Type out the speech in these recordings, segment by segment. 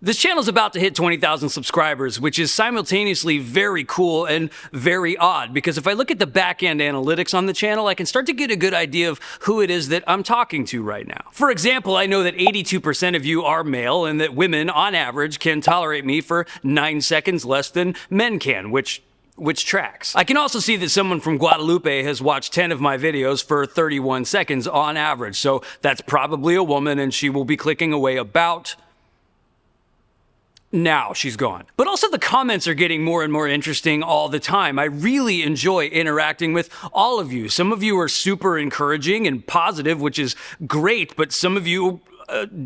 This channel's about to hit 20,000 subscribers, which is simultaneously very cool and very odd, because if I look at the back-end analytics on the channel, I can start to get a good idea of who it is that I'm talking to right now. For example, I know that 82% of you are male and that women, on average, can tolerate me for 9 seconds less than men can, which tracks. I can also see that someone from Guadeloupe has watched 10 of my videos for 31 seconds on average, so that's probably a woman, and she will be clicking away about... Now she's gone. But also the comments are getting more and more interesting all the time. I really enjoy interacting with all of you. Some of you are super encouraging and positive, which is great, but some of you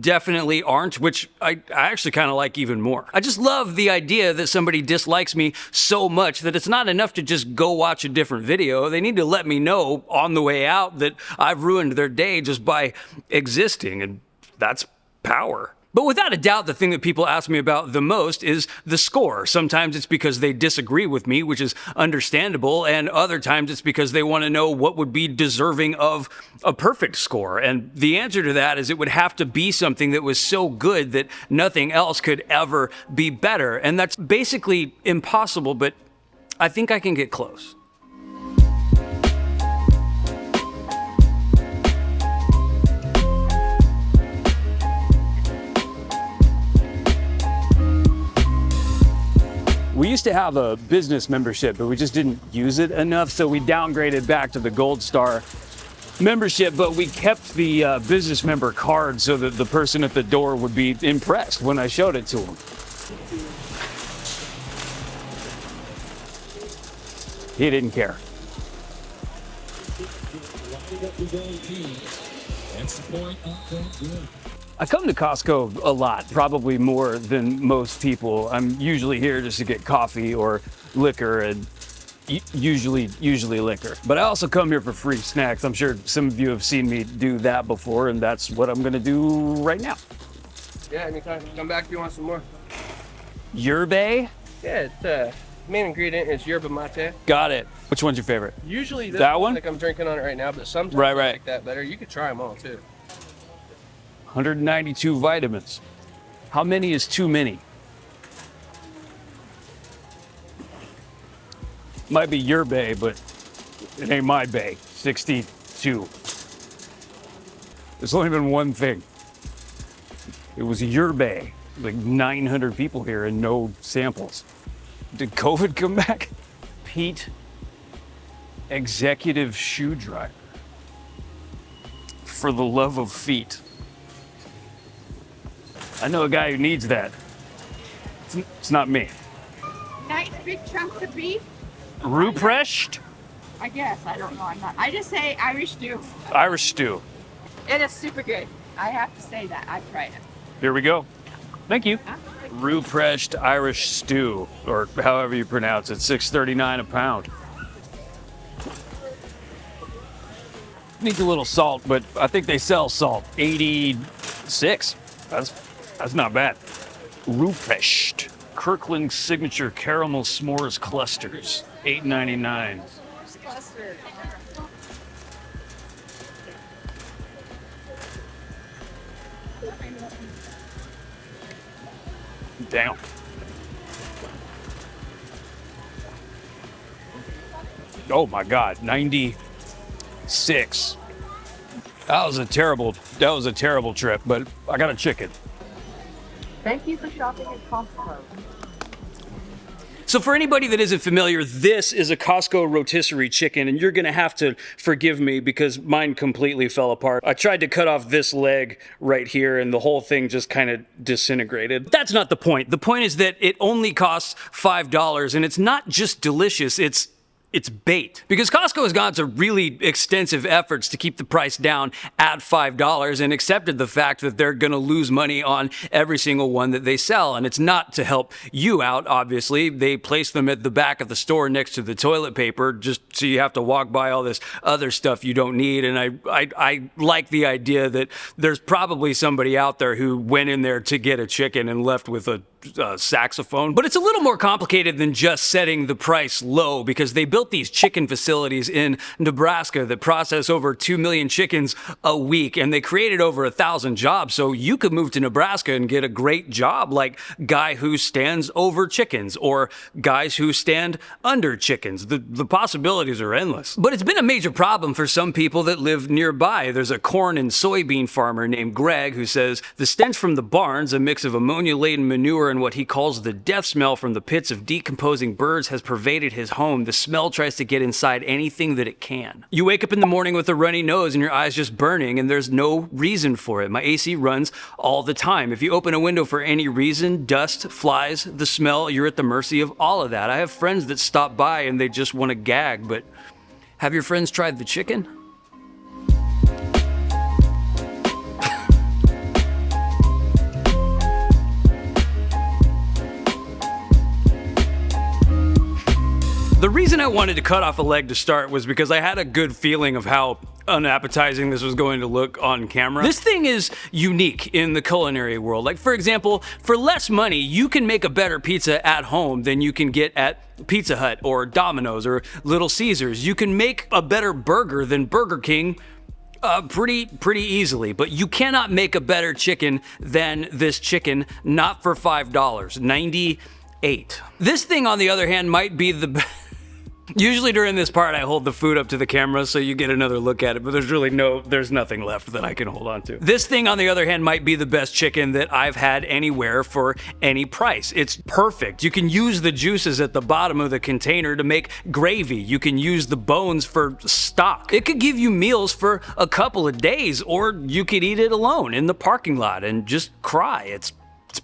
definitely aren't, which I actually kind of like even more. I just love the idea that somebody dislikes me so much that it's not enough to just go watch a different video. They need to let me know on the way out that I've ruined their day just by existing, and that's power. But without a doubt, the thing that people ask me about the most is the score. Sometimes it's because they disagree with me, which is understandable, and other times it's because they want to know what would be deserving of a perfect score. And the answer to that is it would have to be something that was so good that nothing else could ever be better. And that's basically impossible, but I think I can get close. We used to have a business membership, but we just didn't use it enough, so we downgraded back to the Gold Star membership, but we kept the business member card so that the person at the door would be impressed when I showed it to them. He didn't care. I come to Costco a lot, probably more than most people. I'm usually here just to get coffee or liquor, and usually liquor. But I also come here for free snacks. I'm sure some of you have seen me do that before, and that's what I'm gonna do right now. Yeah, anytime. Come back if you want some more. Yerba? Yeah, it's main ingredient is yerba mate. Got it. Which one's your favorite? Usually this That one? like I'm drinking on it right now, but sometimes Right. I like that better. You could try them all too. 192 vitamins. How many is too many? Might be your bay, but it ain't my bay. 62. There's only been one thing. It was your bay. Like 900 people here and no samples. Did COVID come back? Pete, executive shoe dryer. For the love of feet. I know a guy who needs that. It's not me. Nice big chunks of beef. Ruprecht? I guess. I don't know. I just say Irish stew. Irish stew. It is super good. I have to say that. I've tried it. Here we go. Thank you. Huh? Ruprecht Irish stew, or however you pronounce it, $6.39 a pound. Needs a little salt, but I think they sell salt. 86. That's not bad. Ruprecht Kirkland Signature Caramel S'mores Clusters, $8.99. Damn. Oh my God, 96. That was a terrible trip, but I got a chicken. Thank you for shopping at Costco. So for anybody that isn't familiar, this is a Costco Rotisserie Chicken, and you're gonna have to forgive me because mine completely fell apart. I tried to cut off this leg right here and the whole thing just kind of disintegrated. That's not the point. The point is that it only costs $5, and it's not just delicious, it's bait. Because Costco has gone to really extensive efforts to keep the price down at $5 and accepted the fact that they're gonna lose money on every single one that they sell. And it's not to help you out, obviously. They place them at the back of the store next to the toilet paper just so you have to walk by all this other stuff you don't need. And I like the idea that there's probably somebody out there who went in there to get a chicken and left with a saxophone. But it's a little more complicated than just setting the price low, because they build built these chicken facilities in Nebraska that process over 2 million chickens a week, and they created over 1,000 jobs. So you could move to Nebraska and get a great job, like guy who stands over chickens or guys who stand under chickens. The possibilities are endless. But it's been a major problem for some people that live nearby. There's a corn and soybean farmer named Greg who says the stench from the barns, a mix of ammonia-laden manure and what he calls the death smell from the pits of decomposing birds, has pervaded his home. The smell tries to get inside anything that it can. You wake up in the morning with a runny nose and your eyes just burning, and there's no reason for it. My AC runs all the time. If you open a window for any reason, dust, flies, the smell, you're at the mercy of all of that. I have friends that stop by and they just want to gag, but have your friends tried the chicken? The reason I wanted to cut off a leg to start was because I had a good feeling of how unappetizing this was going to look on camera. This thing is unique in the culinary world. Like, for example, for less money, you can make a better pizza at home than you can get at Pizza Hut or Domino's or Little Caesars. You can make a better burger than Burger King pretty easily, but you cannot make a better chicken than this chicken, not for $5, 98. This thing, on the other hand, might be the Usually during this part, I hold the food up to the camera so you get another look at it, but there's nothing left that I can hold on to. This thing, on the other hand, might be the best chicken that I've had anywhere for any price. It's perfect. You can use the juices at the bottom of the container to make gravy. You can use the bones for stock. It could give you meals for a couple of days, or you could eat it alone in the parking lot and just cry. It's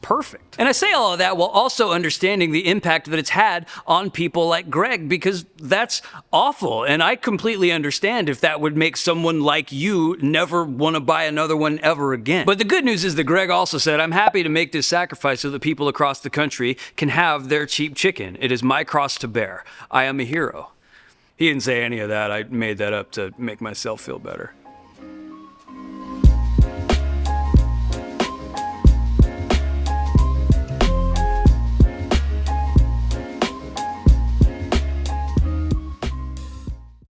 perfect. And I say all of that while also understanding the impact that it's had on people like Greg, because that's awful. And I completely understand if that would make someone like you never want to buy another one ever again. But the good news is that Greg also said, I'm happy to make this sacrifice so that people across the country can have their cheap chicken. It is my cross to bear. I am a hero. He didn't say any of that. I made that up to make myself feel better.